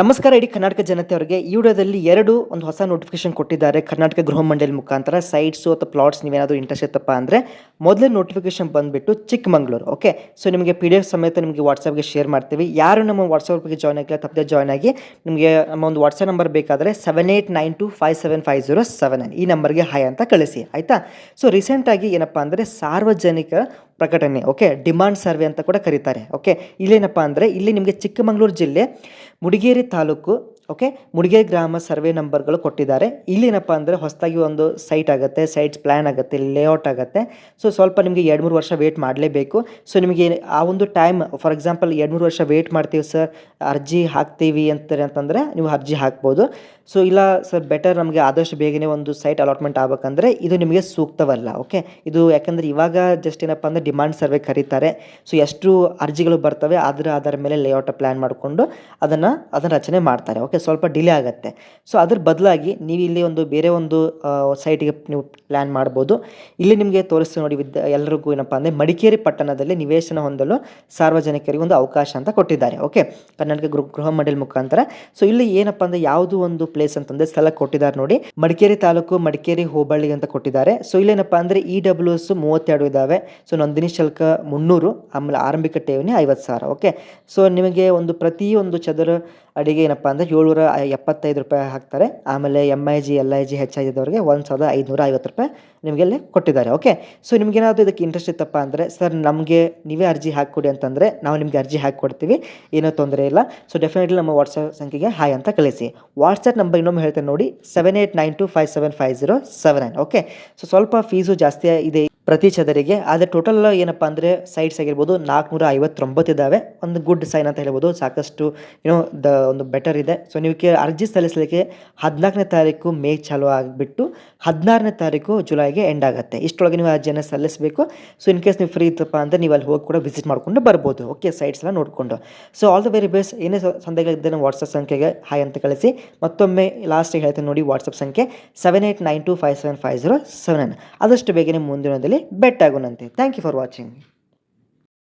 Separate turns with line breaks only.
ನಮಸ್ಕಾರ ಇಡೀ ಕರ್ನಾಟಕ ಜನತೆಯವರಿಗೆ ಈ ವಿಡಿಯೋದಲ್ಲಿ ಒಂದು ಹೊಸ ನೋಟಿಫಿಕೇಶನ್ ಕೊಟ್ಟಿದ್ದಾರೆ ಕರ್ನಾಟಕ ಗೃಹ ಮಂಡಳಿ ಮುಖಾಂತರ ಸೈಟ್ಸು ಅಥವಾ ಪ್ಲಾಟ್ಸ್ ನೀವೇನಾದರೂ ಇಂಟ್ರೆಸ್ಟ್ ಇತ್ತಪ್ಪ ಅಂದರೆ ಮೊದಲೇ ನೋಟಿಫಿಕೇಶನ್ ಬಂದುಬಿಟ್ಟು ಚಿಕ್ಕಮಂಗ್ಳೂರು. ಓಕೆ, ಸೊ ನಿಮಗೆ PDF ಸಮೇತ ನಿಮಗೆ ವಾಟ್ಸಪ್ಗೆ ಶೇರ್ ಮಾಡ್ತೀವಿ. ಯಾರು ನಮ್ಮ ವಾಟ್ಸಪ್ಗೆ ಜಾಯ್ನ್ ಆಗಿಲ್ಲ ತಪ್ಪದೆ ಜಾಯ್ನ್ ಆಗಿ. ನಿಮಗೆ ನಮ್ಮ ಒಂದು ವಾಟ್ಸಪ್ ನಂಬರ್ ಬೇಕಾದರೆ 7892575079 ಈ ನಂಬರ್ಗೆ ಹಾಯ್ ಅಂತ ಕಳಿಸಿ, ಆಯಿತಾ. ಸೊ ರೀಸೆಂಟಾಗಿ ಏನಪ್ಪ ಅಂದರೆ ಸಾರ್ವಜನಿಕ ಪ್ರಕಟಣೆ, ಓಕೆ, ಡಿಮಾಂಡ್ ಸರ್ವೆ ಅಂತ ಕೂಡ ಕರೀತಾರೆ. ಓಕೆ, ಇಲ್ಲೇನಪ್ಪ ಅಂದರೆ ಇಲ್ಲಿ ನಿಮಗೆ ಚಿಕ್ಕಮಗಳೂರು ಜಿಲ್ಲೆ ಮುಡಿಗೇರಿ ತಾಲೂಕು, ಓಕೆ, ಮುಡಿಗೇರಿ ಗ್ರಾಮ ಸರ್ವೆ ನಂಬರ್ಗಳು ಕೊಟ್ಟಿದ್ದಾರೆ. ಇಲ್ಲೇನಪ್ಪ ಅಂದರೆ ಹೊಸದಾಗಿ ಒಂದು ಸೈಟ್ ಆಗುತ್ತೆ, ಸೈಟ್ಸ್ ಪ್ಲ್ಯಾನ್ ಆಗುತ್ತೆ, ಲೇಔಟ್ ಆಗುತ್ತೆ. ಸೊ ಸ್ವಲ್ಪ ನಿಮಗೆ 2-3 ವರ್ಷ ವೇಟ್ ಮಾಡಲೇಬೇಕು. ಸೊ ನಿಮಗೆ ಆ ಒಂದು ಟೈಮ್, ಫಾರ್ ಎಕ್ಸಾಂಪಲ್ 2-3 ವರ್ಷ ವೇಟ್ ಮಾಡ್ತೀವಿ ಸರ್, ಅರ್ಜಿ ಹಾಕ್ತೀವಿ ಅಂತಂದರೆ ನೀವು ಅರ್ಜಿ ಹಾಕ್ಬೋದು. ಸೊ ಇಲ್ಲ ಸರ್, ಬೆಟರ್ ನಮಗೆ ಆದಷ್ಟು ಬೇಗನೆ ಒಂದು ಸೈಟ್ ಅಲಾಟ್ಮೆಂಟ್ ಆಗಬೇಕಂದ್ರೆ ಇದು ನಿಮಗೆ ಸೂಕ್ತವಲ್ಲ. ಓಕೆ, ಇದು ಯಾಕಂದರೆ ಇವಾಗ ಜಸ್ಟ್ ಏನಪ್ಪ ಅಂದರೆ ಡಿಮಾಂಡ್ ಸರ್ವೆ ಕರೀತಾರೆ. ಸೊ ಎಷ್ಟು ಅರ್ಜಿಗಳು ಬರ್ತವೆ ಅದರ ಆಧಾರ ಮೇಲೆ ಲೇಔಟ್ ಪ್ಲ್ಯಾನ್ ಮಾಡಿಕೊಂಡು ಅದನ್ನು ರಚನೆ ಮಾಡ್ತಾರೆ. ಓಕೆ, ಸ್ವಲ್ಪ ಡಿಲೇ ಆಗುತ್ತೆ. ಸೊ ಅದ್ರ ಬದಲಾಗಿ ನೀವು ಇಲ್ಲಿ ಬೇರೆ ಒಂದು ಸೈಟಿಗೆ ನೀವು ಪ್ಲ್ಯಾನ್ ಮಾಡ್ಬೋದು. ಇಲ್ಲಿ ನಿಮಗೆ ತೋರಿಸ್ತೀವಿ ನೋಡಿ, ಎಲ್ಲರಿಗೂ ಏನಪ್ಪ ಅಂದರೆ ಮಡಿಕೇರಿ ಪಟ್ಟಣದಲ್ಲಿ ನಿವೇಶನ ಹೊಂದಲು ಸಾರ್ವಜನಿಕರಿಗೆ ಒಂದು ಅವಕಾಶ ಅಂತ ಕೊಟ್ಟಿದ್ದಾರೆ. ಓಕೆ, ಕರ್ನಾಟಕ ಗೃಹ ಮಂಡಳಿ ಮುಖಾಂತರ. ಸೊ ಇಲ್ಲಿ ಏನಪ್ಪ ಅಂದರೆ ಯಾವುದು ಒಂದು ಪ್ಲೇಸ್ ಅಂತಂದರೆ ಸ್ಥಳ ಕೊಟ್ಟಿದ್ದಾರೆ ನೋಡಿ, ಮಡಿಕೇರಿ ತಾಲೂಕು ಮಡಿಕೇರಿ ಹೋಬಳಿ ಅಂತ ಕೊಟ್ಟಿದ್ದಾರೆ. ಸೊ ಇಲ್ಲೇನಪ್ಪ ಅಂದರೆ EWS 32 ಇದ್ದಾವೆ. ಸೊ ನೋಂದಣಿ ಶುಲ್ಕ 300, ಆಮೇಲೆ ಆರಂಭಿಕ ಠೇವಣಿ 50,000. ಓಕೆ, ಸೊ ನಿಮಗೆ ಪ್ರತಿಯೊಂದು ಚದರ ಅಡಿಗೆ ಏನಪ್ಪ ಅಂದರೆ 775 ರೂಪಾಯಿ ಹಾಕ್ತಾರೆ. ಆಮೇಲೆ MIG LIG ಹೆಚ್ಚಾಗಿದ್ದವ್ರಿಗೆ 1,550 ರೂಪಾಯಿ ನಿಮಗೆ ಅಲ್ಲಿ ಕೊಟ್ಟಿದ್ದಾರೆ. ಓಕೆ, ಸೊ ನಿಮಗೇನಾದರೂ ಇದಕ್ಕೆ ಇಂಟ್ರೆಸ್ಟ್ ಇತ್ತಪ್ಪ ಅಂದರೆ ಸರ್ ನಮಗೆ ನೀವೇ ಅರ್ಜಿ ಹಾಕಿಕೊಡಿ ಅಂತಂದರೆ ನಾವು ನಿಮಗೆ ಅರ್ಜಿ ಹಾಕಿಕೊಡ್ತೀವಿ, ಏನೋ ತೊಂದರೆ ಇಲ್ಲ. ಸೊ ಡೆಫಿನೆಟ್ಲಿ ನಮ್ಮ ವಾಟ್ಸಪ್ ಸಂಖ್ಯೆಗೆ ಹಾಯ್ ಅಂತ ಕಳಿಸಿ. ವಾಟ್ಸಪ್ ನಂಬರ್ ಇನ್ನೊಮ್ಮೆ ಹೇಳ್ತೇನೆ ನೋಡಿ, 7892575079. ಓಕೆ, ಸೊ ಸ್ವಲ್ಪ ಫೀಸು ಜಾಸ್ತಿ ಇದೆ ಪ್ರತಿ ಚದರಿಗೆ, ಆದರೆ ಟೋಟಲ್ ಏನಪ್ಪ ಅಂದರೆ ಸೈಟ್ಸ್ ಆಗಿರ್ಬೋದು 459 ಇದ್ದಾವೆ. ಒಂದು ಗುಡ್ ಸೈನ್ ಅಂತ ಹೇಳ್ಬೋದು, ಸಾಕಷ್ಟು ಒಂದು ಬೆಟರ್ ಇದೆ. ಸೊ ನೀವು ಅರ್ಜಿ ಸಲ್ಲಿಸಲಿಕ್ಕೆ 14ನೇ ತಾರೀಕು ಮೇ ಚಾಲು ಆಗಿಬಿಟ್ಟು 16ನೇ ತಾರೀಕು ಜುಲೈಗೆ ಎಂಡ್ ಆಗುತ್ತೆ. ಇಷ್ಟೊಳಗೆ ನೀವು ಅರ್ಜಿಯನ್ನು ಸಲ್ಲಿಸಬೇಕು. ಸೊ ಇನ್ ಕೇಸ್ ನೀವು ಫ್ರೀ ಇತ್ತಪ್ಪ ಅಂದರೆ ನೀವು ಅಲ್ಲಿ ಹೋಗಿ ಕೂಡ ವಿಸಿಟ್ ಮಾಡಿಕೊಂಡು ಬರ್ಬೋದು. ಓಕೆ, ಸೈಟ್ಸ್ ಎಲ್ಲ ನೋಡಿಕೊಂಡು. So all the very best. ಏನೇ ಸಂದೇಹಗಳಿದ್ದರೆ ನಮ್ಮ ವಾಟ್ಸಪ್ ಸಂಖ್ಯೆಗೆ ಹಾಯ್ ಅಂತ ಕಳಿಸಿ. ಮತ್ತೊಮ್ಮೆ ಲಾಸ್ಟಿಗೆ ಹೇಳ್ತೀನಿ ನೋಡಿ, ವಾಟ್ಸಪ್ ಸಂಖ್ಯೆ 7892575079. ಆದಷ್ಟು ಬೇಗನೆ ಮುಂದಿನದಲ್ಲಿ ಬೆಟ್ ಆಗೋಣಂತೆ. Thank you for watching.